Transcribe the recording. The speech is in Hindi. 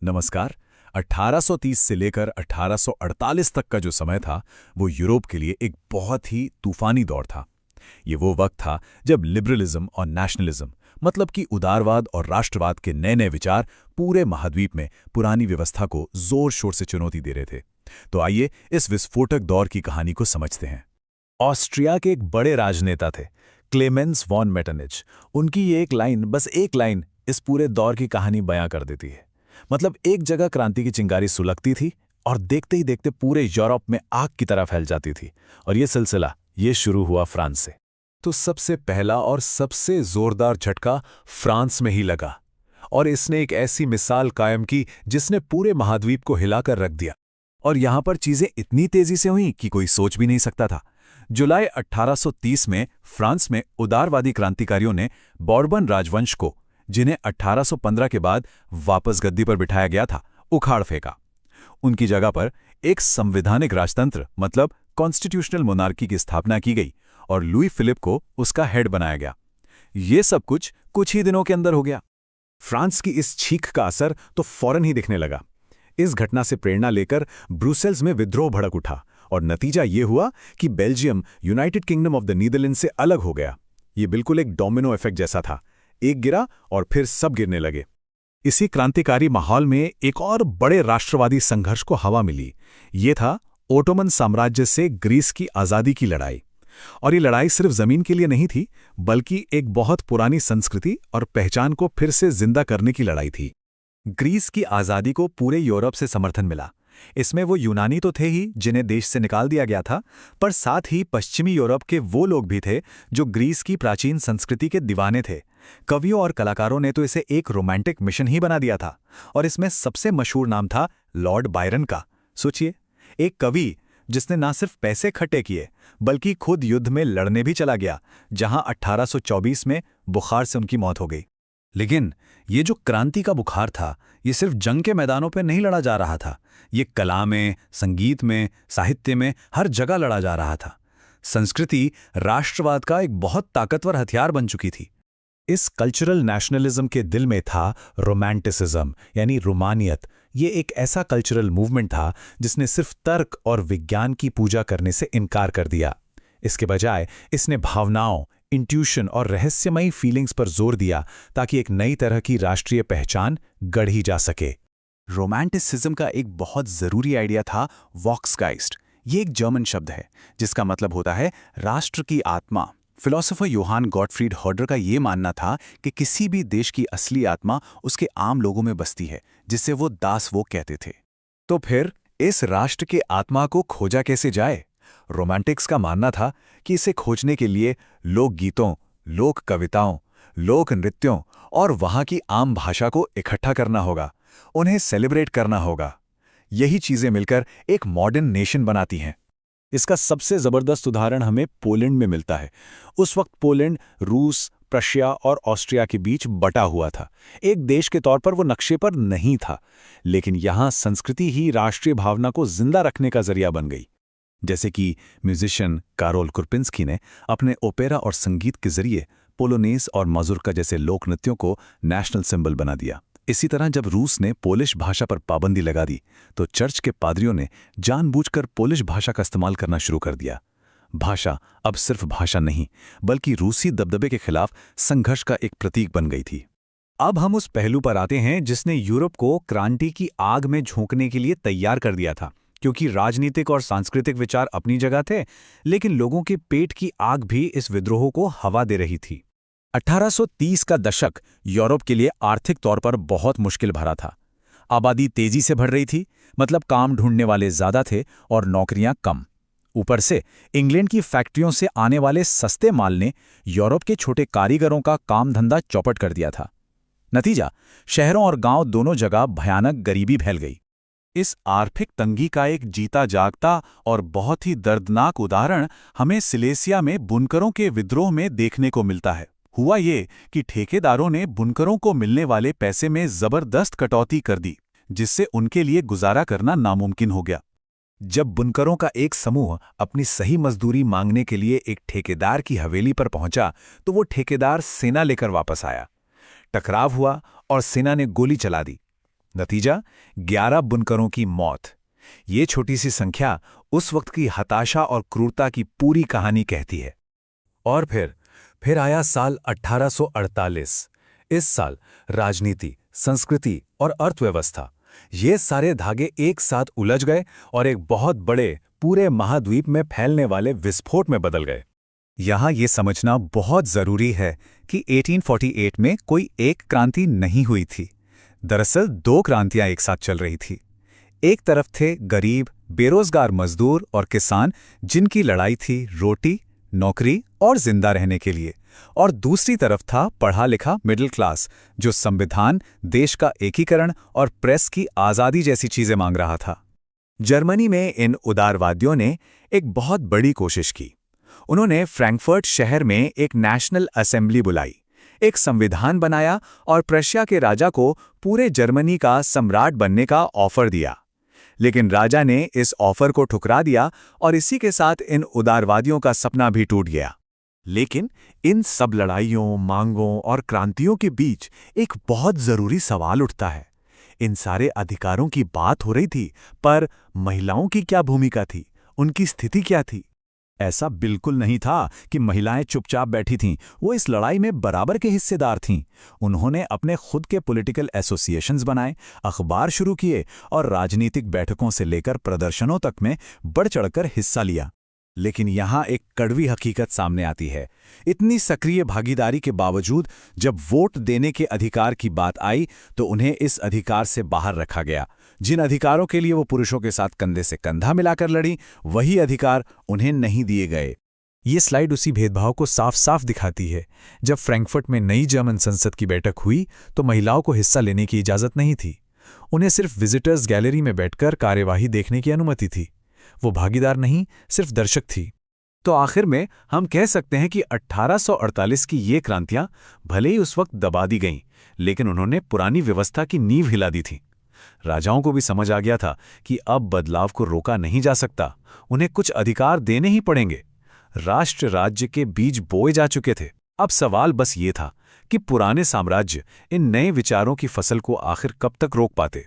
नमस्कार। 1830 से लेकर 1848 तक का जो समय था वो यूरोप के लिए एक बहुत ही तूफानी दौर था। ये वो वक्त था जब लिबरलिज्म और नेशनलिज्म मतलब कि उदारवाद और राष्ट्रवाद के नए नए विचार पूरे महाद्वीप में पुरानी व्यवस्था को जोर शोर से चुनौती दे रहे थे। तो आइए इस विस्फोटक दौर की कहानी को समझते हैं। ऑस्ट्रिया के एक बड़े राजनेता थे क्लेमेंस वॉन मेटरनिच। उनकी ये एक लाइन, बस एक लाइन, इस पूरे दौर की कहानी बयां कर देती है। मतलब एक जगह क्रांति की चिंगारी सुलगती थी और देखते ही देखते पूरे यूरोप में आग की तरह फैल जाती थी। और ये सिलसिला शुरू हुआ फ्रांस से। तो सबसे पहला और सबसे जोरदार झटका फ्रांस में ही लगा और इसने एक ऐसी मिसाल कायम की जिसने पूरे महाद्वीप को हिलाकर रख दिया। और यहां पर चीजें इतनी तेजी से हुई कि कोई सोच भी नहीं सकता था। जुलाई 1830 में फ्रांस में उदारवादी क्रांतिकारियों ने बॉर्बन राजवंश को, जिन्हें 1815 के बाद वापस गद्दी पर बिठाया गया था, उखाड़ फेंका। उनकी जगह पर एक संवैधानिक राजतंत्र मतलब कॉन्स्टिट्यूशनल मोनार्की की स्थापना की गई और लुई फिलिप को उसका हेड बनाया गया। ये सब कुछ ही दिनों के अंदर हो गया। फ्रांस की इस छींक का असर तो फौरन ही दिखने लगा। इस घटना से प्रेरणा लेकर ब्रुसेल्स में विद्रोह भड़क उठा और नतीजा ये हुआ कि Belgium United Kingdom of the Netherlands से अलग हो गया। ये बिल्कुल एक डोमिनो इफेक्ट जैसा था, एक गिरा और फिर सब गिरने लगे। इसी क्रांतिकारी माहौल में एक और बड़े राष्ट्रवादी संघर्ष को हवा मिली। ये था ओटोमन साम्राज्य से ग्रीस की आज़ादी की लड़ाई। और ये लड़ाई सिर्फ जमीन के लिए नहीं थी, बल्कि एक बहुत पुरानी संस्कृति और पहचान को फिर से जिंदा करने की लड़ाई थी। ग्रीस की आज़ादी को पूरे यूरोप से समर्थन मिला। इसमें वो यूनानी तो थे ही जिन्हें देश से निकाल दिया गया था, पर साथ ही पश्चिमी यूरोप के वो लोग भी थे जो ग्रीस की प्राचीन संस्कृति के दीवाने थे। कवियों और कलाकारों ने तो इसे एक रोमांटिक मिशन ही बना दिया था। और इसमें सबसे मशहूर नाम था लॉर्ड बायरन का। सोचिए, एक कवि जिसने ना सिर्फ पैसे इकट्ठे किए बल्कि खुद युद्ध में लड़ने भी चला गया, जहां 1824 में बुखार से उनकी मौत हो गई। लेकिन ये जो क्रांति का बुखार था, ये सिर्फ जंग के मैदानों पर नहीं लड़ा जा रहा था। ये कला में, संगीत में, साहित्य में, हर जगह लड़ा जा रहा था। संस्कृति राष्ट्रवाद का एक बहुत ताकतवर हथियार बन चुकी थी। इस कल्चरल नेशनलिज्म के दिल में था रोमांटिसिज्म यानी रोमानियत। ये एक ऐसा कल्चरल मूवमेंट था जिसने सिर्फ तर्क और विज्ञान की पूजा करने से इनकार कर दिया। इसके बजाय इसने भावनाओं, इंट्यूशन और रहस्यमयी फीलिंग्स पर जोर दिया ताकि एक नई तरह की राष्ट्रीय पहचान गढ़ी जा सके। रोमांटिसिज्म का एक बहुत जरूरी आइडिया था वॉक्सगाइस्ट। ये एक जर्मन शब्द है जिसका मतलब होता है राष्ट्र की आत्मा। फिलोसोफर योहान गॉटफ्रीड हर्डर का ये मानना था कि किसी भी देश की असली आत्मा उसके आम लोगों में बसती है, जिसे वो दास वो कहते थे। तो फिर इस राष्ट्र के आत्मा को खोजा कैसे जाए? रोमांटिक्स का मानना था कि इसे खोजने के लिए लोकगीतों, लोक कविताओं, लोक नृत्यों और वहां की आम भाषा को इकट्ठा करना होगा, उन्हें सेलिब्रेट करना होगा। यही चीजें मिलकर एक मॉडर्न नेशन बनाती हैं। इसका सबसे जबरदस्त उदाहरण हमें पोलैंड में मिलता है। उस वक्त पोलैंड रूस, प्रशिया और ऑस्ट्रिया के बीच बटा हुआ था। एक देश के तौर पर वो नक्शे पर नहीं था, लेकिन यहाँ संस्कृति ही राष्ट्रीय भावना को जिंदा रखने का जरिया बन गई। जैसे कि म्यूजिशियन कारोल कुरपिंस्की ने अपने ओपेरा और संगीत के जरिए पोलोनेस और मजुर्का जैसे लोक नृत्यों को नेशनल सिंबल बना दिया। इसी तरह जब रूस ने पोलिश भाषा पर पाबंदी लगा दी, तो चर्च के पादरियों ने जानबूझकर पोलिश भाषा का इस्तेमाल करना शुरू कर दिया। भाषा अब सिर्फ भाषा नहीं, बल्कि रूसी दबदबे के खिलाफ संघर्ष का एक प्रतीक बन गई थी। अब हम उस पहलू पर आते हैं जिसने यूरोप को क्रांति की आग में झोंकने के लिए तैयार कर दिया था। क्योंकि राजनीतिक और सांस्कृतिक विचार अपनी जगह थे, लेकिन लोगों के पेट की आग भी इस विद्रोह को हवा दे रही थी। 1830 का दशक यूरोप के लिए आर्थिक तौर पर बहुत मुश्किल भरा था। आबादी तेजी से बढ़ रही थी, मतलब काम ढूंढने वाले ज्यादा थे और नौकरियां कम। ऊपर से इंग्लैंड की फैक्ट्रियों से आने वाले सस्ते माल ने यूरोप के छोटे कारीगरों का काम धंधा चौपट कर दिया था। नतीजा, शहरों और गांव दोनों जगह भयानक गरीबी फैल गई। इस आर्थिक तंगी का एक जीता जागता और बहुत ही दर्दनाक उदाहरण हमें सिलेसिया में बुनकरों के विद्रोह में देखने को मिलता है। हुआ ये कि ठेकेदारों ने बुनकरों को मिलने वाले पैसे में जबरदस्त कटौती कर दी, जिससे उनके लिए गुजारा करना नामुमकिन हो गया। जब बुनकरों का एक समूह अपनी सही मजदूरी मांगने के लिए एक ठेकेदार की हवेली पर पहुंचा, तो वो ठेकेदार सेना लेकर वापस आया। टकराव हुआ और सेना ने गोली चला दी। नतीजा 11 बुनकरों की मौत। ये छोटी सी संख्या उस वक्त की हताशा और क्रूरता की पूरी कहानी कहती है। और फिर आया साल 1848। इस साल राजनीति, संस्कृति और अर्थव्यवस्था, ये सारे धागे एक साथ उलझ गए और एक बहुत बड़े, पूरे महाद्वीप में फैलने वाले विस्फोट में बदल गए। यहाँ ये समझना बहुत जरूरी है कि 1848 में कोई एक क्रांति नहीं हुई थी। दरअसल 2 क्रांतियां एक साथ चल रही थी। एक तरफ थे गरीब, बेरोजगार मजदूर और किसान, जिनकी लड़ाई थी रोटी, नौकरी और जिंदा रहने के लिए, और दूसरी तरफ था पढ़ा लिखा मिडिल क्लास, जो संविधान, देश का एकीकरण और प्रेस की आज़ादी जैसी चीजें मांग रहा था। जर्मनी में इन उदारवादियों ने एक बहुत बड़ी कोशिश की। उन्होंने फ्रैंकफर्ट शहर में एक नेशनल असेंबली बुलाई, एक संविधान बनाया और प्रशिया के राजा को पूरे जर्मनी का सम्राट बनने का ऑफर दिया। लेकिन राजा ने इस ऑफर को ठुकरा दिया और इसी के साथ इन उदारवादियों का सपना भी टूट गया। लेकिन इन सब लड़ाइयों, मांगों और क्रांतियों के बीच एक बहुत जरूरी सवाल उठता है। इन सारे अधिकारों की बात हो रही थी, पर महिलाओं की क्या भूमिका थी, उनकी स्थिति क्या थी? ऐसा बिल्कुल नहीं था कि महिलाएं चुपचाप बैठी थीं, वो इस लड़ाई में बराबर के हिस्सेदार थीं। उन्होंने अपने खुद के पॉलिटिकल एसोसिएशंस बनाए, अखबार शुरू किए और राजनीतिक बैठकों से लेकर प्रदर्शनों तक में बढ़ चढ़कर हिस्सा लिया। लेकिन यहाँ एक कड़वी हकीकत सामने आती है। इतनी सक्रिय भागीदारी के बावजूद जब वोट देने के अधिकार की बात आई तो उन्हें इस अधिकार से बाहर रखा गया। जिन अधिकारों के लिए वो पुरुषों के साथ कंधे से कंधा मिलाकर लड़ी, वही अधिकार उन्हें नहीं दिए गए। ये स्लाइड उसी भेदभाव को साफ साफ दिखाती है। जब फ्रैंकफर्ट में नई जर्मन संसद की बैठक हुई तो महिलाओं को हिस्सा लेने की इजाज़त नहीं थी। उन्हें सिर्फ विजिटर्स गैलरी में बैठकर कार्यवाही देखने की अनुमति थी। वो भागीदार नहीं, सिर्फ दर्शक थी। तो आखिर में हम कह सकते हैं कि 1848 की ये क्रांतियां भले ही उस वक्त दबा दी गईं, लेकिन उन्होंने पुरानी व्यवस्था की नींव हिला दी थी। राजाओं को भी समझ आ गया था कि अब बदलाव को रोका नहीं जा सकता, उन्हें कुछ अधिकार देने ही पड़ेंगे। राष्ट्र राज्य के बीज बोए जा चुके थे। अब सवाल बस ये था कि पुराने साम्राज्य इन नए विचारों की फसल को आखिर कब तक रोक पाते।